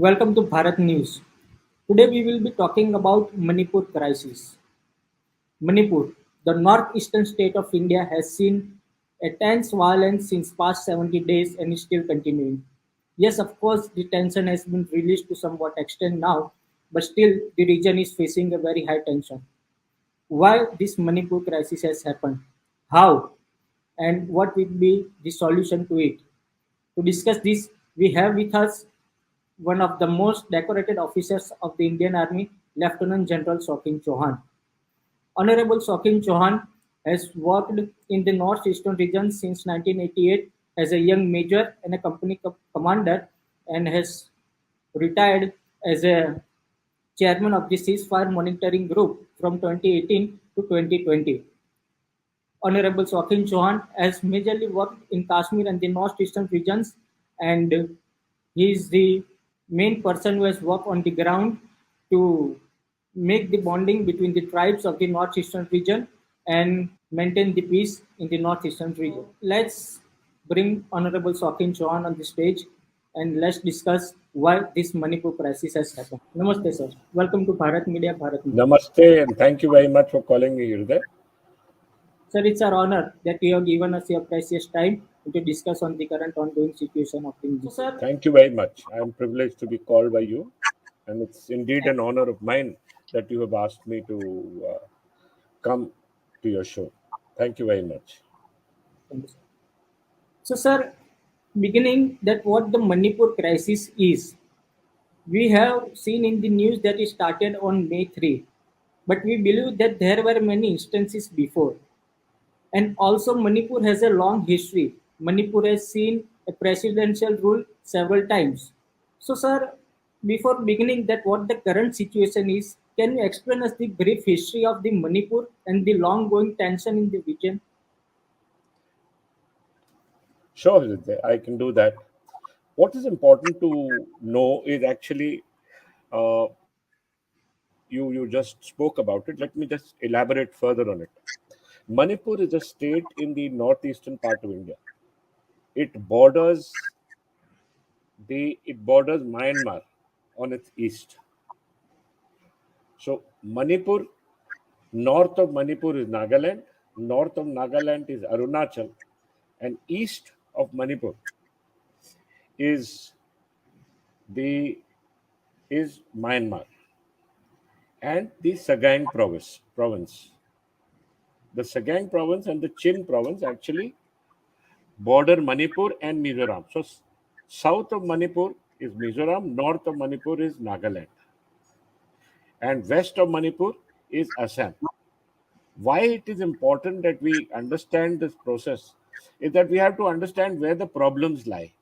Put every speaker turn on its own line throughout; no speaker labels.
Welcome to Bharat News. Today we will be talking about Manipur crisis. Manipur, the northeastern state of India, has seen a tense violence since past 70 days and is still continuing. Yes, of course, the tension has been released to somewhat extent now, but still the region is facing a very high tension. Why this Manipur crisis has happened? How? And what will be the solution to it? To discuss this, we have with us one of the most decorated officers of the Indian Army, Lieutenant General Shokin Chauhan. Honorable Shokin Chauhan has worked in the northeastern region since 1988 as a young major and a company commander and has retired as a chairman of the ceasefire monitoring group from 2018 to 2020. Honorable Shokin Chauhan has majorly worked in Kashmir and the northeastern regions, and he is the main person who has worked on the ground to make the bonding between the tribes of the northeastern region and maintain the peace in the northeastern region. Let's bring Honorable Shokin Chauhan on the stage and let's discuss why this Manipur crisis has happened. Namaste, sir. Welcome to Bharat Media, Bharat News.
Namaste, and thank you very much for calling me, Hriday.
Sir, it's our honor that you have given us your precious time to discuss on the current ongoing situation of things. So, sir,
Thank you very much. I am privileged to be called by you, and it's indeed an honor of mine that you have asked me to come to your show. Thank you very much.
thank you, sir. So, sir, beginning that what the Manipur crisis is, we have seen in the news that it started on May 3, but we believe that there were many instances before. And also, Manipur has a long history. Manipur has seen a presidential rule several times. So, sir, before beginning that what the current situation is, can you explain us the brief history of the Manipur and the long going tension in the region?
Sure, Hriday, I can do that. What is important to know is actually uh, you just spoke about it. Let me just elaborate further on it. Manipur is a state in the northeastern part of India. It borders it borders Myanmar on its east. So Manipur, north of Manipur is Nagaland, north of Nagaland is Arunachal, and east of Manipur is the is Myanmar and the Sagaing province. The Sagaing province and the Chin province actually border Manipur and Mizoram. So south of Manipur is Mizoram, north of Manipur is Nagaland, and west of Manipur is Assam. Why it is important that we understand this process is that we have to understand where the problems lie.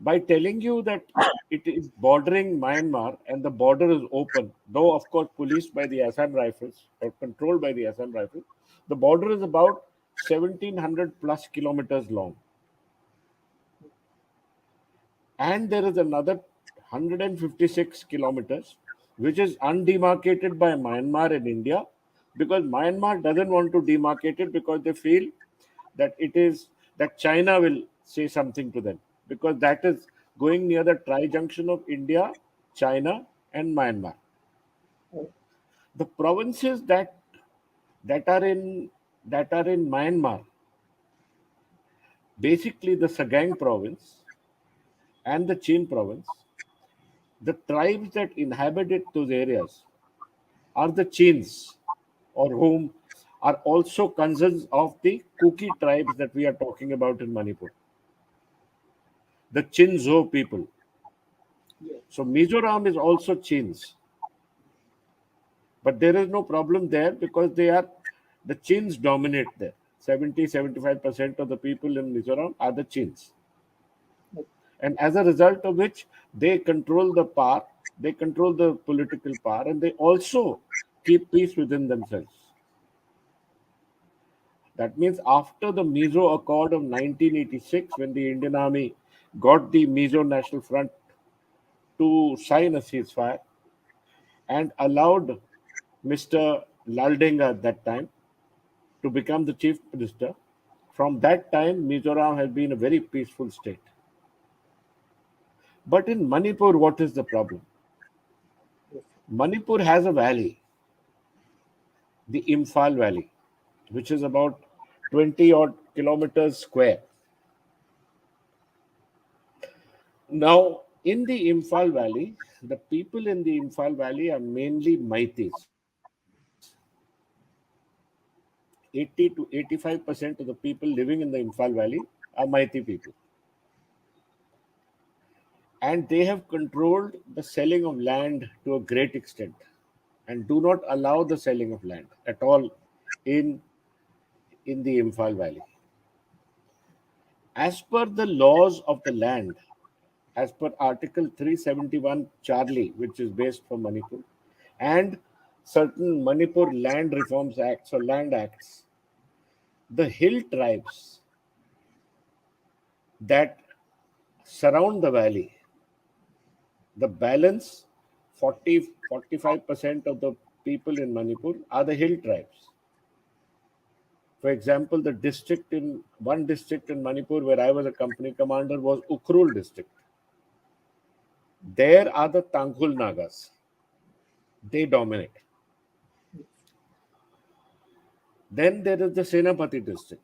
By telling you that it is bordering Myanmar and the border is open, though of course policed by the Assam Rifles or controlled by the Assam Rifles, the border is about 1700 plus kilometers long. And there is another 156 kilometers which is undemarcated by Myanmar and India, because Myanmar doesn't want to demarcate it because they feel that it is that China will say something to them, because that is going near the tri-junction of India, China, and Myanmar. The provinces that are in Myanmar, basically the Sagaing province and the Chin province, the tribes that inhabited those areas are the Chins, or whom are also cousins of the Kuki tribes that we are talking about in Manipur, the Chinzo people.
Yes.
So Mizoram is also Chins, but there is no problem there because the Chins dominate there. 70-75% of the people in Mizoram are the Chins, and as a result of which they control the power, they control the political power, and they also keep peace within themselves. That means after the Mizo Accord of 1986, when the Indian Army got the Mizo National Front to sign a ceasefire and allowed Mr. Laldenga at that time to become the chief minister, from that time Mizoram has been a very peaceful state. But in Manipur, what is the problem?
Yes.
Manipur has a valley, the Imphal Valley, which is about 20 odd kilometers square. Now, in the Imphal Valley, the people in the Imphal Valley are mainly Meiteis. 80 to 85% of the people living in the Imphal Valley are Meitei people. And they have controlled the selling of land to a great extent and do not allow the selling of land at all in, in the Imphal Valley. As per the laws of the land, as per Article 371 Charlie, which is based for Manipur, and certain Manipur Land Reforms Acts or Land Acts, the hill tribes that surround the valley, the balance 45% of the people in Manipur are the hill tribes. For example, the district in one district in Manipur where I was a company commander was Ukhrul district. There are the Tanghul Nagas. They dominate. Then there is the Senapati district.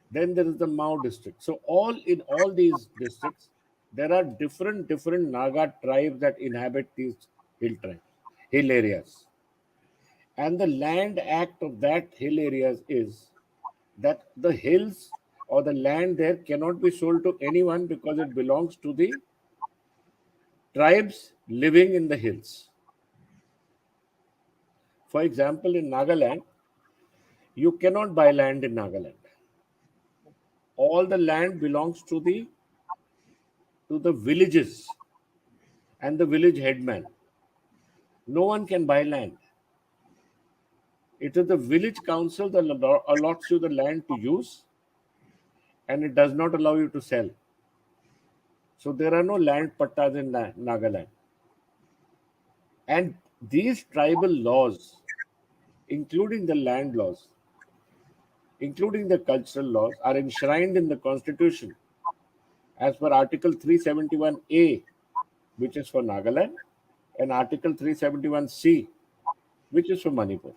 Then there is the Mao district. So all these districts, there are different Naga tribes that inhabit these hill tribes, hill areas. And the land act of that hill areas is that the hills or the land there cannot be sold to anyone because it belongs to the tribes living in the hills. For example, in Nagaland, you cannot buy land in Nagaland. All the land belongs to the villages and the village headman. No one can buy land. It is the village council that allots you the land to use and it does not allow you to sell. So there are no land pattas in Nagaland. And these tribal laws, including the land laws, including the cultural laws, are enshrined in the constitution as per Article 371A, which is for Nagaland, and Article 371C, which is for Manipur.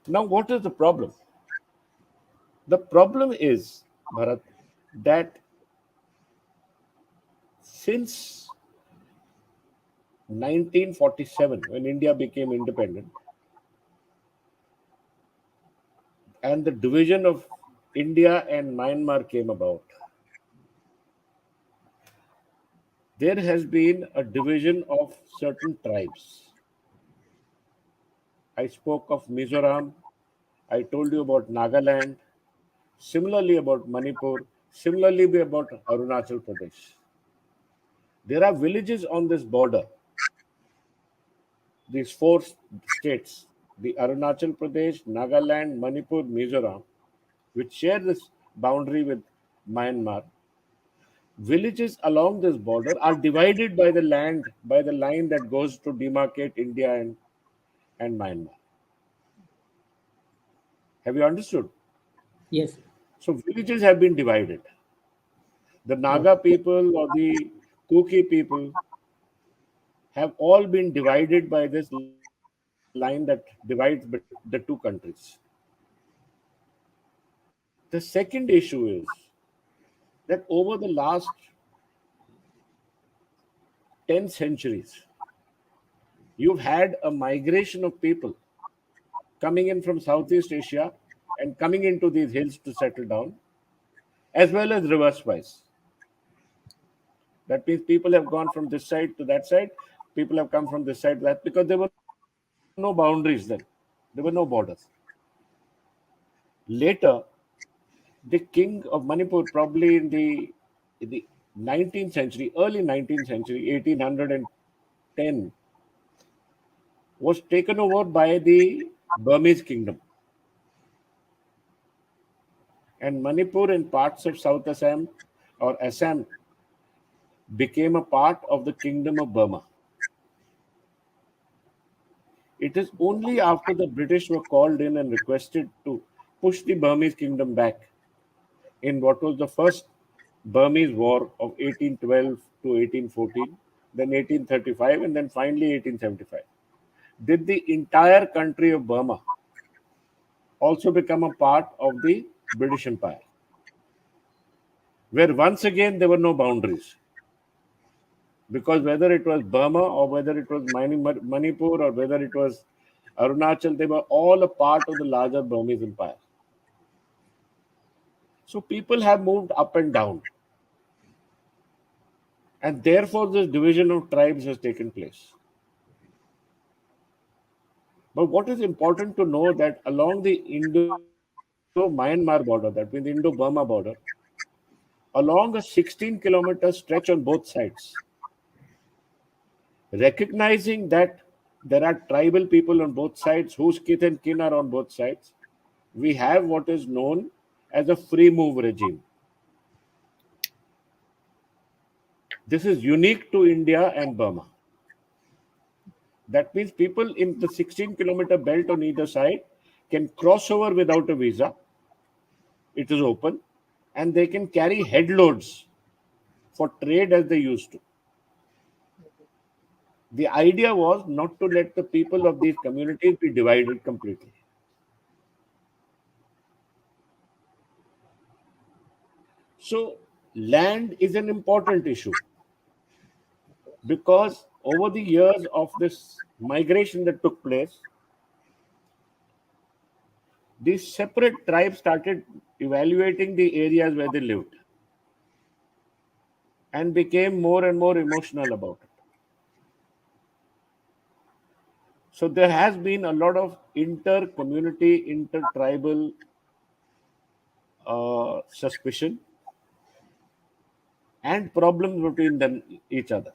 Now, what is the problem? The problem is, Bharat, that since 1947, when India became independent, and the division of India and Myanmar came about, there has been a division of certain tribes. I spoke of Mizoram, I told you about Nagaland, similarly about Manipur, similarly about Arunachal Pradesh. There are villages on this border, these four states, the Arunachal Pradesh, Nagaland, Manipur, Mizoram, which share this boundary with Myanmar. Villages along this border are divided by the land, by the line that goes to demarcate India and Myanmar. Have you understood?
Yes.
So villages have been divided. The Naga
Okay.
people or the Kuki people have all been divided by this line that divides the two countries. The second issue is that over the last 10 centuries, you've had a migration of people coming in from Southeast Asia and coming into these hills to settle down, as well as reverse wise. That means people have gone from this side to that side, people have come from this side to that, because there were no boundaries then, there were no borders. Later, the king of Manipur, probably in the 19th century, early 19th century, 1810, was taken over by the Burmese kingdom. And Manipur and parts of South Assam or Assam became a part of the kingdom of Burma. It is only after the British were called in and requested to push the Burmese kingdom back in what was the first Burmese War of 1812 to 1814, then 1835, and then finally 1875. Did the entire country of Burma also become a part of the British Empire, where once again there were no boundaries? Because whether it was Burma or whether it was Manipur or whether it was Arunachal, they were all a part of the larger Burmese Empire. So people have moved up and down, and therefore this division of tribes has taken place. But what is important to know that along the Indo-Myanmar border, that means the Indo-Burma border, along a 16-kilometer stretch on both sides, recognizing that there are tribal people on both sides whose kith and kin are on both sides, we have what is known as a free move regime. This is unique to India and Burma. That means people in the 16-kilometer belt on either side can cross over without a visa. It is open, and they can carry headloads for trade as they used to. The idea was not to let the people of these communities be divided completely. So, land is an important issue because over the years of this migration that took place, these separate tribes started evaluating the areas where they lived and became more and more emotional about it. So there has been a lot of inter-community, inter-tribal suspicion and problems between them each other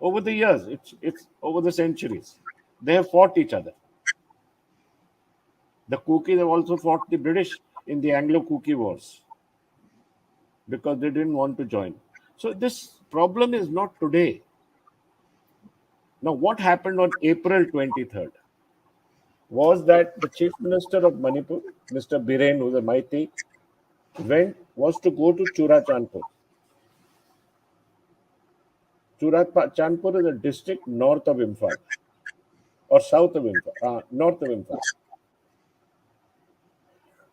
over the years. It's over the centuries. They have fought each other. The Kookies have also fought the British in the Anglo-Kookie wars because they didn't want to join. So this problem is not today. Now, what happened on April 23rd was that the Chief Minister of Manipur, Mr. Biren, who's a Maiti, was to go to Churachandpur. Churachandpur is a district north of Imphal or south of Imphal, north of Imphal,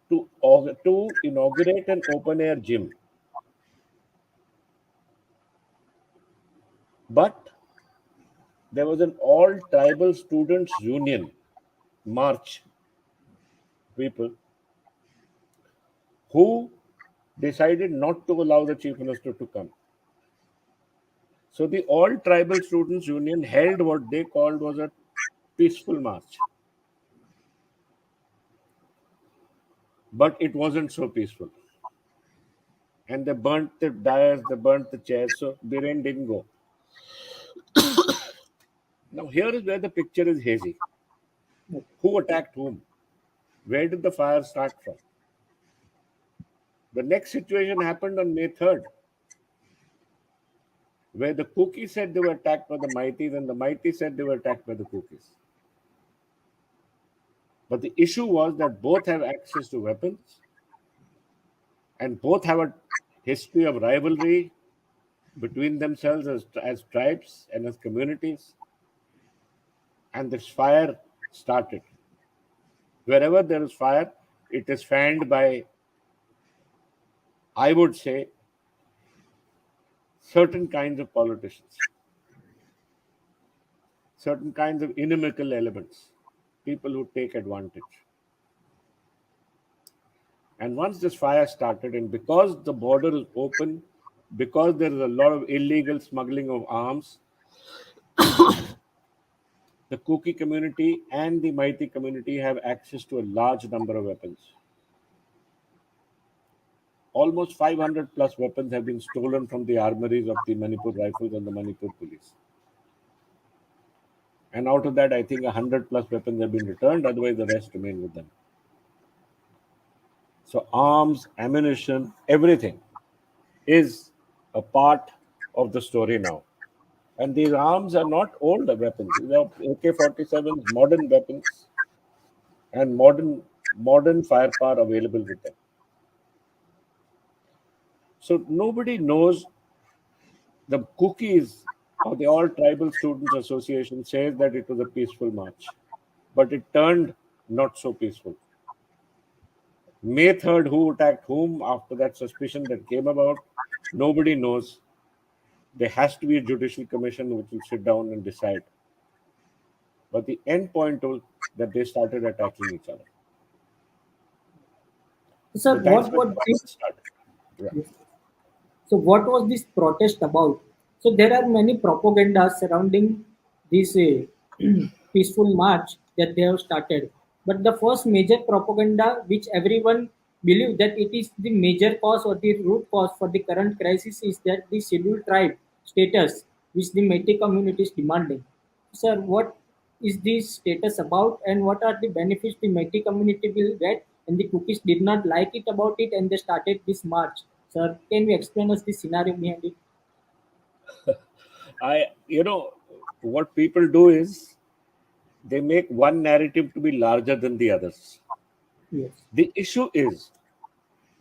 to inaugurate an open air gym. But there was an all tribal students union march people who decided not to allow the chief minister to come. So the all tribal students union held what they called was a peaceful march. But it wasn't so peaceful. And they burnt the dais, they burnt the chairs, so Biren didn't go. Now here is where the picture is hazy. Who attacked whom? Where did the fire start from? The next situation happened on May 3rd, where the Kookies said they were attacked by the Maitis and the Maitis said they were attacked by the Kookies. But the issue was that both have access to weapons and both have a history of rivalry between themselves as tribes and as communities. And this fire started. Wherever there is fire, it is fanned by, I would say, certain kinds of politicians, certain kinds of inimical elements, people who take advantage. And once this fire started, and because the border is open, because there is a lot of illegal smuggling of arms, the Kuki community and the Maiti community have access to a large number of weapons. Almost 500 plus weapons have been stolen from the armories of the Manipur Rifles and the Manipur Police. And out of that, I think 100 plus weapons have been returned, otherwise, the rest remain with them. So, arms, ammunition, everything is a part of the story now. And these arms are not old weapons, these are AK 47s, modern weapons, and modern firepower available with them. So nobody knows. The cookies of the All Tribal Students Association says that it was a peaceful march, but it turned not so peaceful. May 3rd, who attacked whom after that suspicion that came about, nobody knows. There has to be a judicial commission which will sit down and decide. But the end point was that they started attacking each other.
Sir,
So that's
what
when
was this?
violence started. Yeah.
So, what was this protest about? So, there are many propagandas surrounding this peaceful march that they have started. But the first major propaganda, which everyone believe that it is the major cause or the root cause for the current crisis, is that the scheduled tribe status, which the Metis community is demanding. Sir, what is this status about, and what are the benefits the Metis community will get? And the cookies did not like it about it, and they started this march. Sir, can you explain us the scenario behind it?
I, what people do is they make one narrative to be larger than the others.
Yes.
The issue is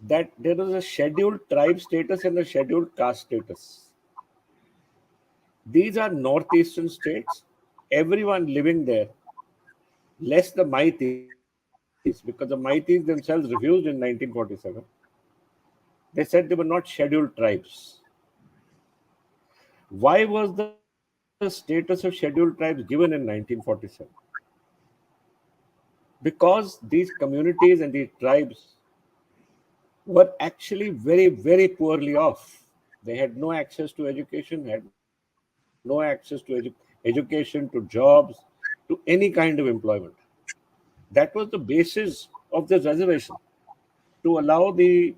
that there is a scheduled tribe status and a scheduled caste status. These are northeastern states. Everyone living there, less the Maitis, because the Maitis themselves refused in 1947. They said they were not scheduled tribes. Why was the status of scheduled tribes given in 1947? Because these communities and these tribes were actually very, very poorly off. They had no access to education, had no access to education, to jobs, to any kind of employment. That was the basis of this reservation, to allow the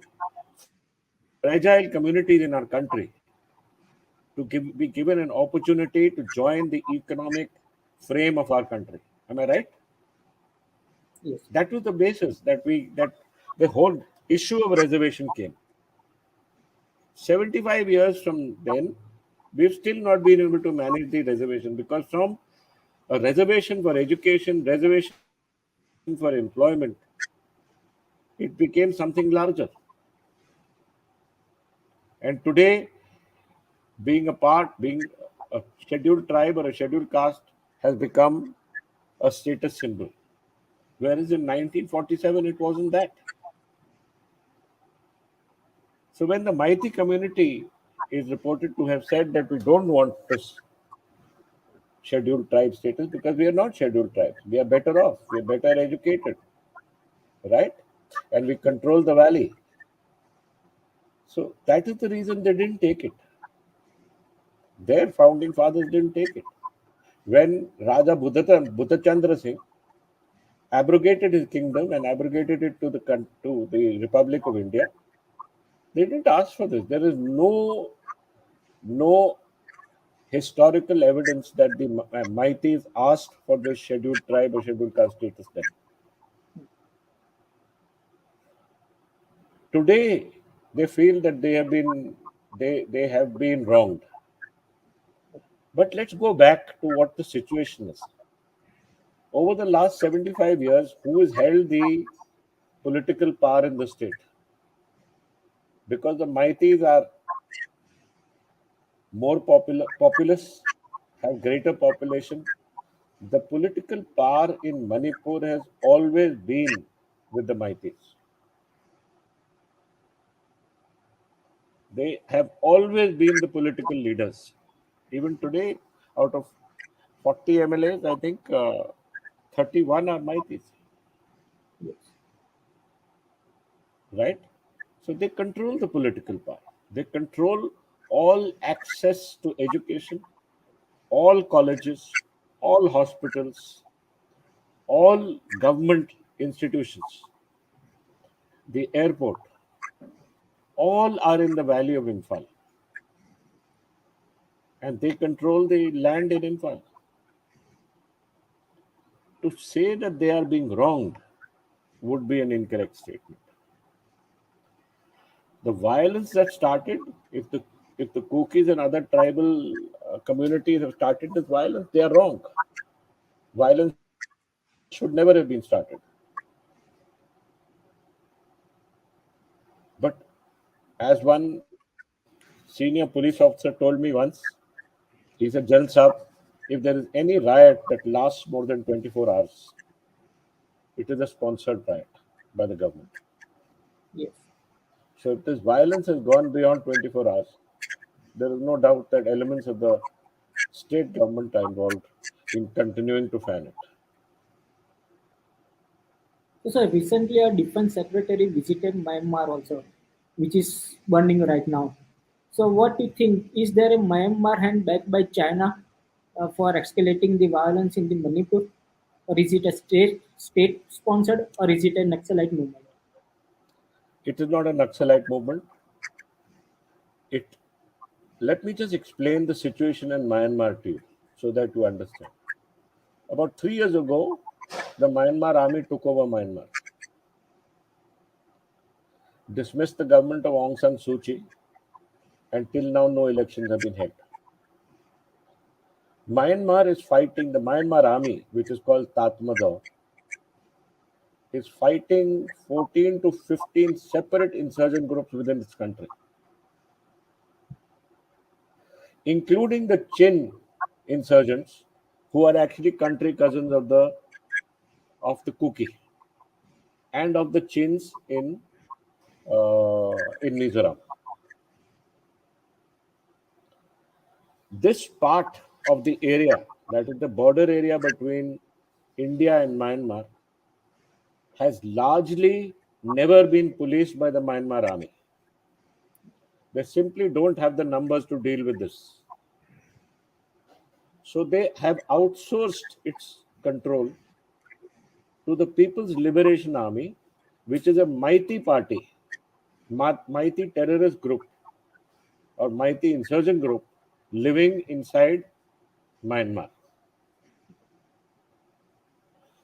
fragile communities in our country to be given an opportunity to join the economic frame of our country. Am I right?
Yes.
That was the basis that the whole issue of reservation came. 75 years from then, we've still not been able to manage the reservation, because from a reservation for education, reservation for employment, it became something larger. And today, being a scheduled tribe or a scheduled caste has become a status symbol. Whereas in 1947, it wasn't that. So when the Maiti community is reported to have said that we don't want this scheduled tribe status because we are not scheduled tribes, we are better off, we are better educated, right? And we control the valley. So that is the reason they didn't take it. Their founding fathers didn't take it. When Raja Bhuttachandra Singh abrogated his kingdom and abrogated it to the Republic of India, they didn't ask for this. There is no historical evidence that the Maitis asked for the scheduled tribe or scheduled caste status then. Today, they feel that they have been wronged. But let's go back to what the situation is. Over the last 75 years, who has held the political power in the state? Because the Maitis are more populous, have greater population. The political power in Manipur has always been with the Maitis. They have always been the political leaders. Even today, out of 40 MLAs, I think 31 are Maitis,
Yes.
right? So they control the political power. They control all access to education, all colleges, all hospitals, all government institutions, the airport, all are in the valley of Imphal, and they control the land in Imphal. To say that they are being wronged would be an incorrect statement. The violence that started, if the Kukis and other tribal communities have started this violence, they are wrong. Violence should never have been started. But as one senior police officer told me once, he said, General Saab, if there is any riot that lasts more than 24 hours, it is a sponsored riot by the government.
Yes.
So if this violence has gone beyond 24 hours, there is no doubt that elements of the state government are involved in continuing to fan it.
So, sir, recently a defense secretary visited Myanmar also, which is burning right now. So, what do you think? Is there a Myanmar hand backed by China for escalating the violence in the Manipur, or is it a state sponsored, or is it a Naxalite movement?
It is not a Naxalite movement. It Let me just explain the situation in Myanmar to you so that you understand. About 3 years ago, the Myanmar army took over Myanmar, dismissed the government of Aung San Suu Kyi, and till now, no elections have been held. Myanmar is fighting, the Myanmar army, which is called Tatmadaw, is fighting 14 to 15 separate insurgent groups within its country, including the Chin insurgents, who are actually country cousins of the Kuki and of the Chins in Mizoram. This part of the area, that is the border area between India and Myanmar, has largely never been policed by the Myanmar army. They simply don't have the numbers to deal with this. So they have outsourced its control to the People's Liberation Army, which is a mighty party, mighty terrorist group or mighty insurgent group living inside Myanmar.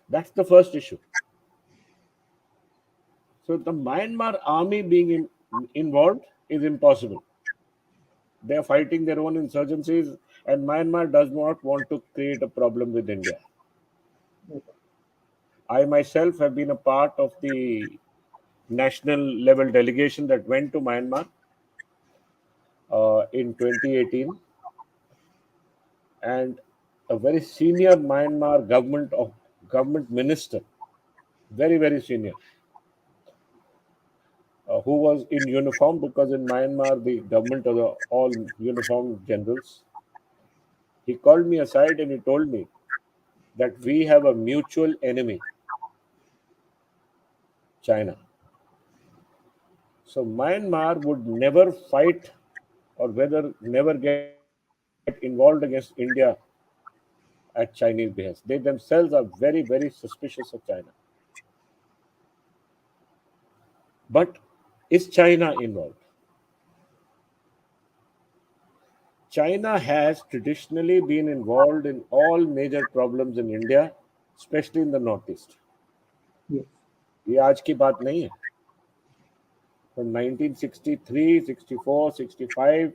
That's the first issue. So the Myanmar army being involved is impossible. They are fighting their own insurgencies, and Myanmar does not want to create a problem with India.
Okay.
I myself have been a part of the national level delegation that went to Myanmar in 2018, and a very senior Myanmar government minister, very senior, who was in uniform, because in Myanmar the government are all uniformed generals. He called me aside and he told me that we have a mutual enemy, China. So Myanmar would never fight or whether never get involved against India at Chinese behest. They themselves are very suspicious of China. But is China involved? China has traditionally been involved in all major problems in India, especially in the Northeast.
Yes.
ये आज की बात नहीं है. From 1963, 64, 65,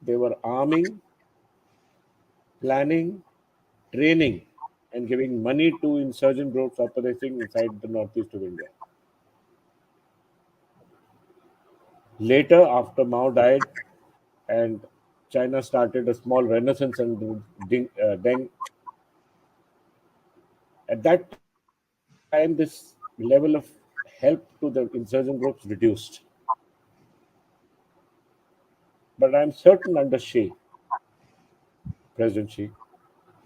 they were arming, planning, training, and giving money to insurgent groups operating inside the northeast of India. Later, after Mao died and China started a small renaissance under Deng, at that time this level of help to the insurgent groups reduced. But I'm certain under Xi, President Xi,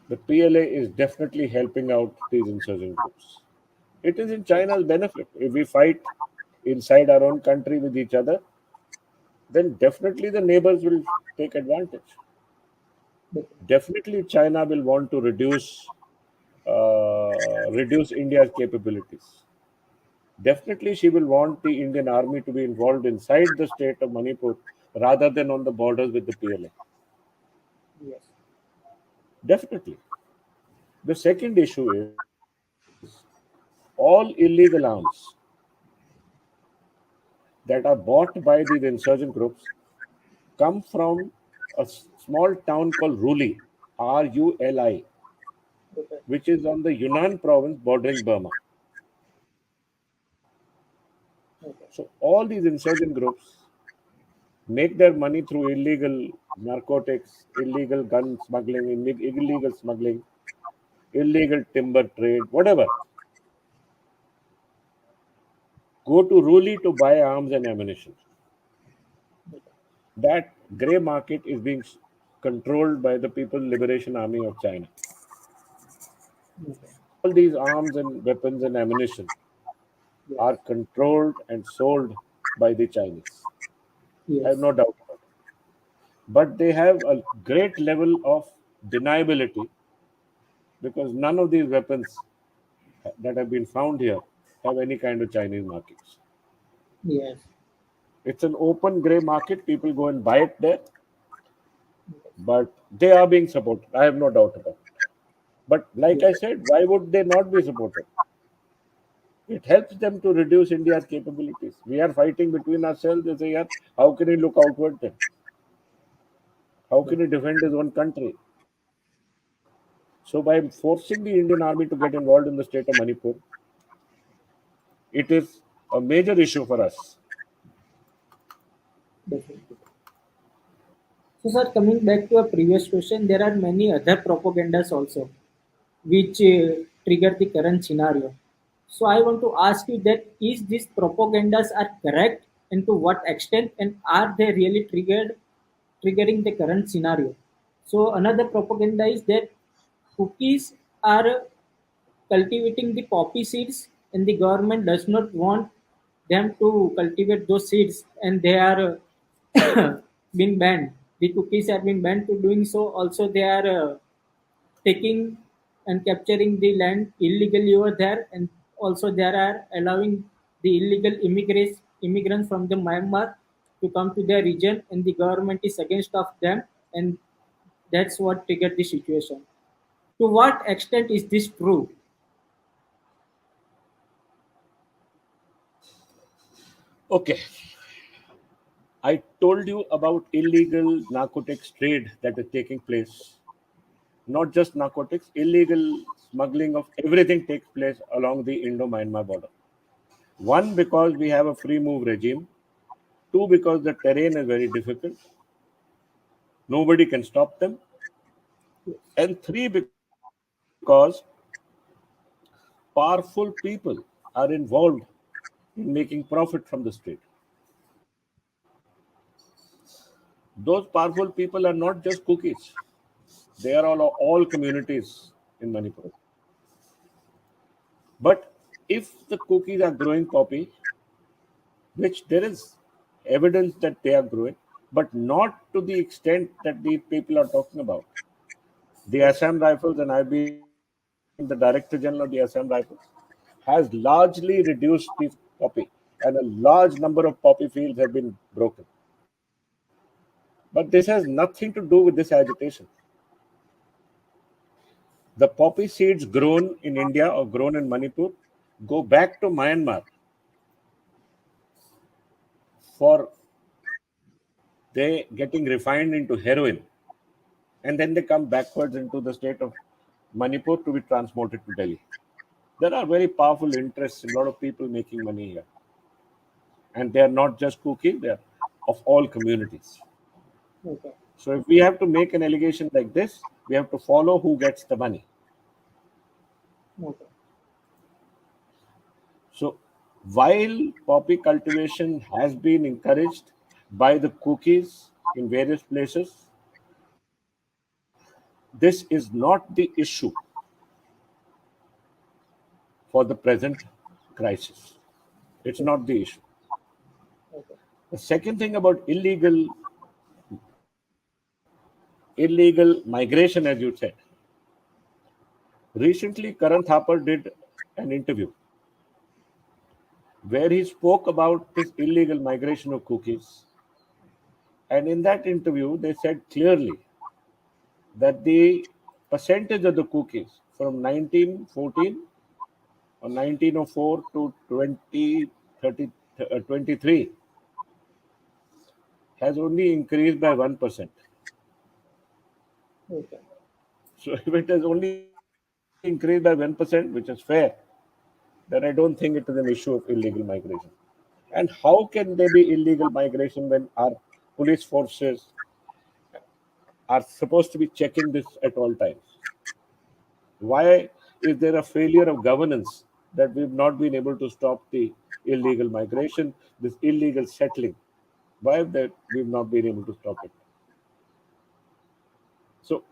the PLA is definitely helping out these insurgent groups. It is in China's benefit. If we fight inside our own country with each other, then definitely the neighbors will take advantage. Definitely, China will want to reduce India's capabilities. Definitely, she will want the Indian army to be involved inside the state of Manipur rather than on the borders with the PLA.
Yes.
Definitely. The second issue is all illegal arms that are bought by these insurgent groups come from a small town called Ruli, Ruli,
Okay.
which is on the Yunnan province bordering Burma. So all these insurgent groups make their money through illegal narcotics, illegal gun smuggling, illegal smuggling, illegal timber trade, whatever, go to Ruli to buy arms and ammunition. That grey market is being controlled by the People's Liberation Army of China.
Okay.
All these arms and weapons and ammunition
Yes.
are controlled and sold by the Chinese. I have
Yes.
no doubt about it. But they have a great level of deniability because none of these weapons that have been found here have any kind of Chinese markings.
Yes.
It's an open grey market. People go and buy it there, but they are being supported. I have no doubt about it. But like
Yes.
I said, why would they not be supported? It helps them to reduce India's capabilities. We are fighting between ourselves. They say, yeah, how can he look outward then? How
Yes.
can he defend his own country? So by forcing the Indian army to get involved in the state of Manipur, it is a major issue for us.
Definitely. So, sir, coming back to a previous question, there are many other propagandas also which trigger the current scenario. So, I want to ask you that is these propagandas are correct and to what extent, and are they really triggering the current scenario? So, another propaganda is that cookies are cultivating the poppy seeds, and the government does not want them to cultivate those seeds, and they are been banned. The cookies have been banned to doing so. Also, they are taking and capturing the land illegally over there, and also they are allowing the illegal immigrants from the Myanmar to come to their region, and the government is against of them, and that's what triggered the situation. To what extent is this true?
Okay, I told you about illegal narcotics trade that is taking place. Not just narcotics, illegal smuggling of everything takes place along the Indo-Myanmar border. One, because we have a free move regime. Two, because the terrain is very difficult. Nobody can stop them. And three, because powerful people are involved in making profit from the state. Those powerful people are not just cookies. They are all communities in Manipur. But if the cookies are growing poppy, which there is evidence that they are growing, but not to the extent that these people are talking about. The
Yes.
Assam Rifles, and I've been the Director General of the Assam Rifles, has largely reduced the poppy, and a large number of poppy fields have been broken. But this has nothing to do with this agitation. The poppy seeds grown in India or grown in Manipur go back to Myanmar for they getting refined into heroin, and then they come backwards into the state of Manipur to be transported to Delhi. There are very powerful interests, a lot of people making money here. And they are not just cooking, they are of all communities.
Okay.
So if we have to make an allegation like this, we have to follow who gets the money.
Okay.
So while poppy cultivation has been encouraged by the cookies in various places, this is not the issue for the present crisis. It's
Okay.
not the issue.
Okay.
The second thing about illegal migration, as you said, recently Karan Thapar did an interview where he spoke about this illegal migration of cookies. And in that interview, they said clearly that the percentage of the cookies from 1914 or 1904 to 23 has only increased by 1%.
Okay.
So if it has only increased by 1%, which is fair, then I don't think it is an issue of illegal migration. And how can there be illegal migration when our police forces are supposed to be checking this at all times. Why is there a failure of governance that we've not been able to stop the illegal migration, this illegal settling? Why have that we've not been able to stop it? So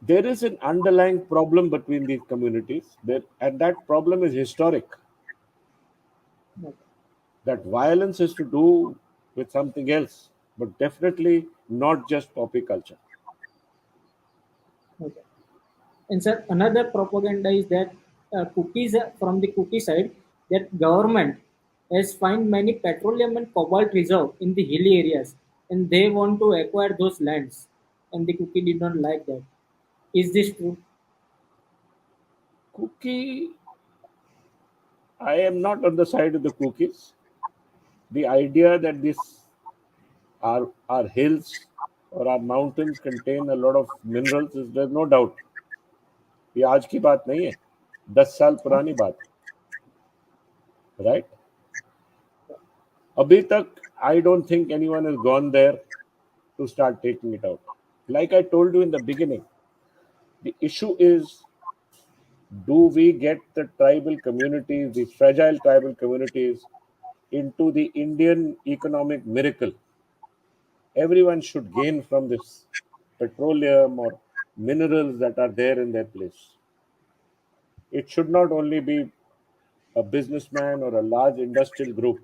there is an underlying problem between these communities, there, and that problem is historic.
Okay.
That violence is to do with something else, but definitely not just poppy culture.
Okay. And sir, another propaganda is that cookies from the cookie side that government has find many petroleum and cobalt reserve in the hilly areas, and they want to acquire those lands, and the cookie did not like that. Is this true?
Cookie, I am not on the side of the cookies. The idea that this our hills or our mountains contain a lot of minerals is there's no doubt. ये आज की बात नहीं है, 10 साल पुरानी बात है, right? अभी तक I don't think anyone has gone there to start taking it out. Like I told you in the beginning, the issue is, do we get the tribal communities, the fragile tribal communities, into the Indian economic miracle? Everyone should gain from this petroleum or minerals that are there in their place. It should not only be a businessman or a large industrial group,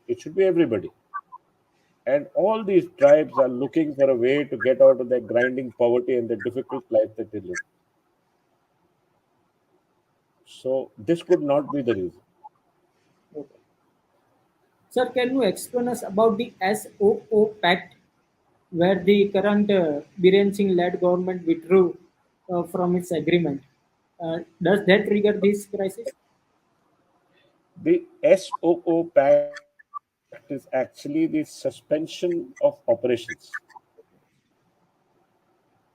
it should be everybody. And all these tribes are looking for a way to get out of their grinding poverty and the difficult life that they live. So, this could not be the reason.
Okay. Sir, can you explain us about the SOO Pact, where the current Biren Singh-led government withdrew from its agreement? Does that trigger this crisis?
The SOO Pact is actually the suspension of operations.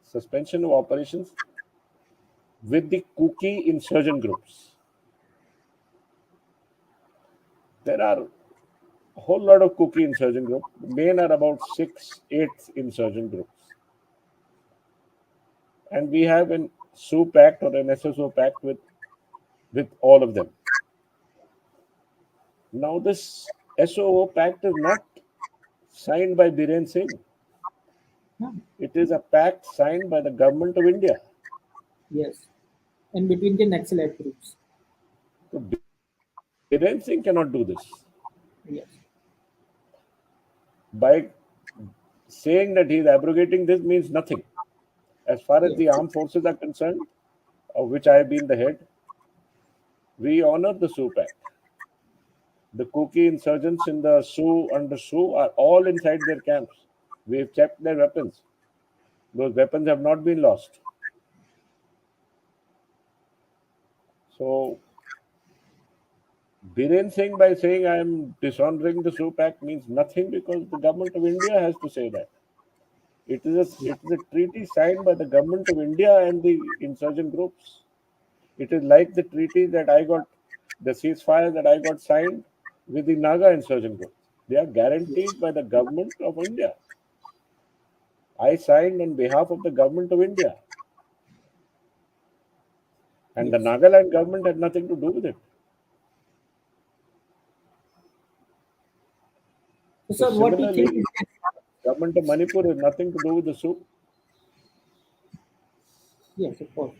Suspension of operations with the Kuki insurgent groups. There are a whole lot of Kuki insurgent groups. The main are about 6, 8 insurgent groups. And we have an SOO pact or an SSO pact with all of them. Now, this SOO pact is not signed by Biren Singh.
Hmm.
It is a pact signed by the government of India.
Yes. And between the Naxalite groups.
So Biren Singh cannot do this.
Yes.
By saying that he is abrogating this means nothing. As far as the
Yes.
armed forces are concerned, of which I have been the head, we honor the SOO pact. The Kuki insurgents in the Sioux under Sioux are all inside their camps. We've checked their weapons. Those weapons have not been lost. So, Biren Singh, by saying I am dishonoring the Sioux pact, means nothing because the government of India has to say that. It is a treaty signed by the government of India and the insurgent groups. It is like the treaty that I got, the ceasefire that I got signed with the Naga insurgent group. They are
Yes.
guaranteed by the government of India. I signed on behalf of the government of India, and the
Yes.
Nagaland government had nothing to do with it.
So,
So
sir, what do you think?
similarly, government of Manipur has nothing to do with the Sioux.
Yes, of course.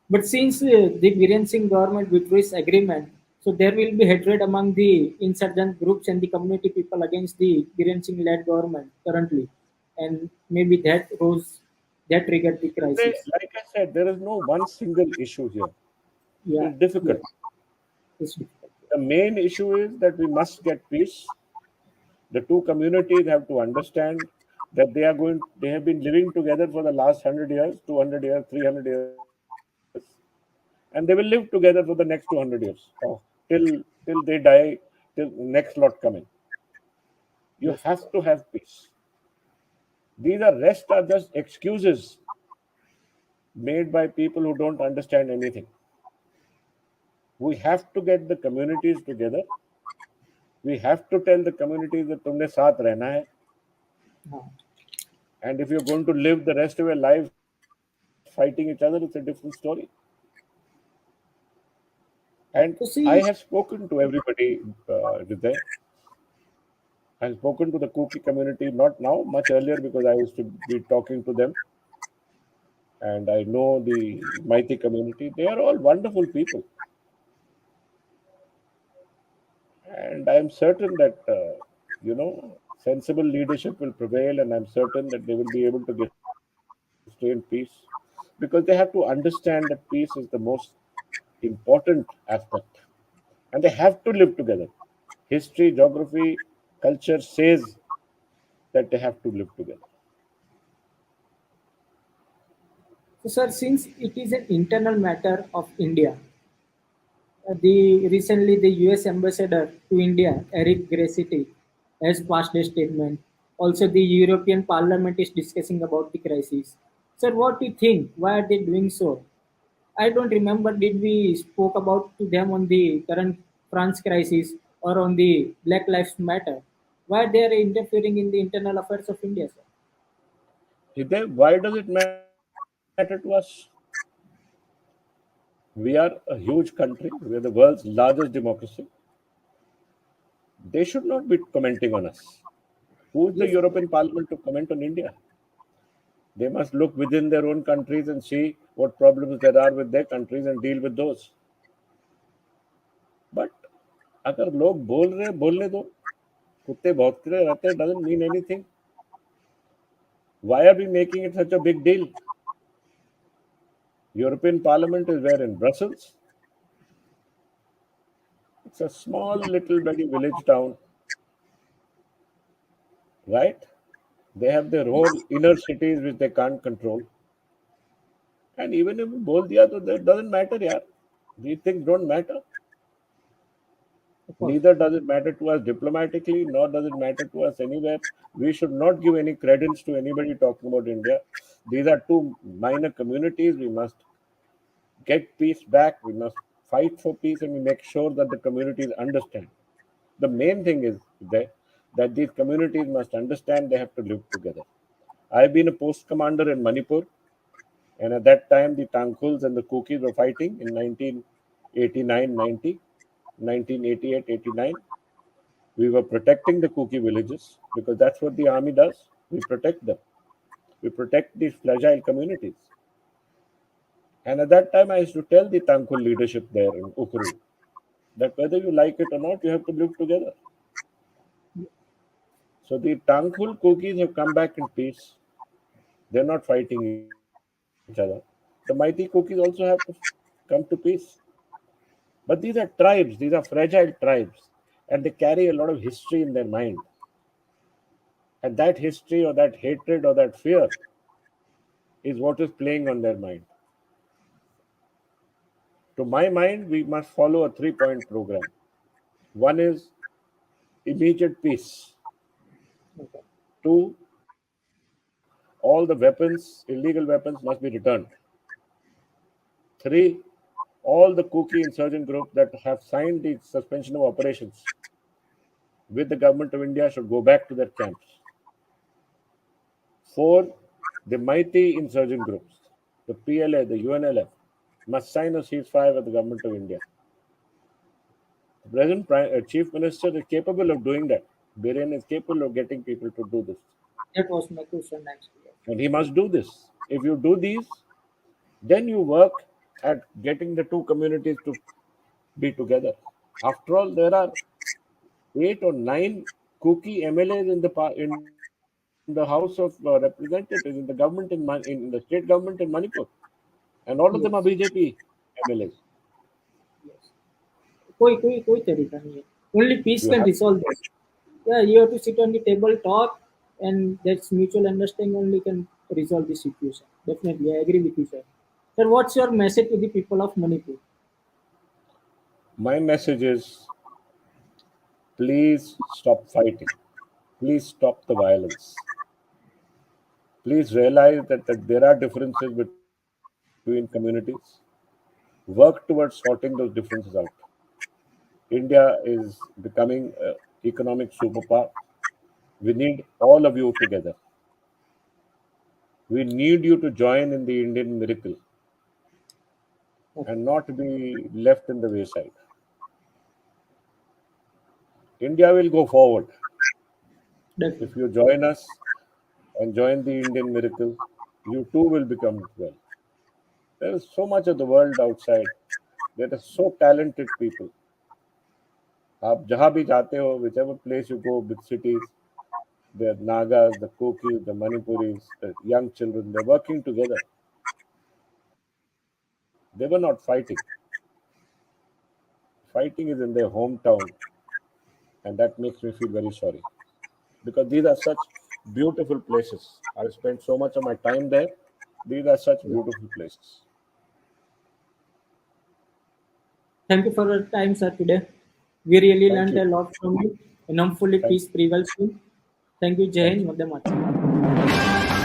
But since the Biren Singh government withdrew its agreement, so there will be hatred among the insurgent groups and the community people against the Biren Singh led government currently. And maybe that triggered the crisis.
Like I said, there is no one single issue here. It
Yeah,
is difficult.
yes, it's difficult.
The main issue is that we must get peace. The two communities have to understand that they have been living together for the last 100 years, 200 years, 300 years, and they will live together for the next 200 years, or till they die, till next lot coming. You
Yes, of
have to
course.
have peace. These are rest are just excuses made by people who don't understand anything. We have to get the communities together. We have to tell the communities that तुमने साथ रहना है.
Uh,
And if you're going to live the rest of your lives fighting each other, it's a different story. And
so
I have
see,
spoken to everybody, Hriday. I've spoken to the Kuki community, not now, much earlier, because I used to be talking to them. And I know the Mighty community. They are all wonderful people. And I'm certain that, sensible leadership will prevail. And I'm certain that they will be able to stay in peace. Because they have to understand that peace is the most important aspect. And they have to live together. History, geography, culture says that they have to live together.
so sir, since it is an internal matter of India, the recently the U.S. ambassador to India, Eric Gressity, has passed a statement. Also, the European Parliament is discussing about the crisis. Sir, what do you think? Why are they doing so? I don't remember. Did we spoke about to them on the current France crisis or on the Black Lives Matter? Why they are interfering in the internal affairs of India, sir?
Hriday, why does it matter to us? We are a huge country. We are the world's largest democracy. They should not be commenting on us. Who is the
Yes,
European Parliament to comment on India? They must look within their own countries and see what problems there are with their countries and deal with those. But अगर लोग बोल रहे बोलने दो कुत्ते भौंकते रहते doesn't mean anything. Why are we making it such a big deal? European Parliament is where in Brussels. It's a small little bitty village town, right? They have their own inner cities which they can't control. And even if we bol diya, तो that doesn't matter, yaar. These things don't matter.
of course.
Neither does it matter to us diplomatically, nor does it matter to us anywhere. We should not give any credence to anybody talking about India. These are two minor communities. We must get peace back. We must fight for peace, and we make sure that the communities understand. The main thing is that these communities must understand they have to live together. I've been a post commander in Manipur, and at that time, the Tangkhuls and the Kukis were fighting in 1989 90, 1988 89. We were protecting the Kuki villages because that's what the army does. We protect them. We protect these fragile communities. And at that time, I used to tell the Tangkhul leadership there in Ukru that whether you like it or not, you have to live together. So the Tangkhul Kukis have come back in peace. They're not fighting each other. The mighty Kukis also have to come to peace. But these are tribes, these are fragile tribes, and they carry a lot of history in their mind. And that history or that hatred or that fear is what is playing on their mind. To my mind, we must follow a 3 point program. One is immediate peace.
Okay.
Two, all the weapons, illegal weapons, must be returned. Three, all the Kuki insurgent groups that have signed the suspension of operations with the government of India should go back to their camps. Four, the mighty insurgent groups, the PLA, the UNLF, must sign a ceasefire with the government of India. The present Chief Minister is capable of doing that. Biren is capable of getting people to do this.
That was my question actually.
And he must do this. If you do these, then you work at getting the two communities to be together. After all, there are 8 or 9 Kuki MLAs in in the House of Representatives, in the government in the state government in Manipur, and all of them are
Yes,
BJP MLAs.
yes. कोई तरीका नहीं है. Only peace
You
can
have
resolve that. Yeah, you have to sit on the table, talk, and that's mutual understanding only can resolve the situation. Definitely, I agree with you, sir. Sir, what's your message to the people of Manipur?
my message is please stop fighting. Please stop the violence. Please realize that there are differences between communities. Work towards sorting those differences out. India is becoming an economic superpower. We need all of you together. We need you to join in the Indian miracle
Okay.
and not be left in the wayside. India will go forward
Definitely.
if you join us and join the Indian miracle. You too will become well. There is so much of the world outside. There are so talented people. आप जहाँ भी जाते हो, whichever place you go, big cities, the Nagas, the Kokis, the Manipuris, the young children, they're working together. They were not fighting. Fighting is in their hometown, and that makes me feel very sorry because these are such beautiful places. I've spent so much of my time there. These are such
Yeah.
beautiful places.
Thank you for your time, sir, today. We really
Thank
learned
you.
a lot from you and hopefully
Thank
peace prevails soon. Thank you, Jai
thank
Hind,
you.
Vande Mataram.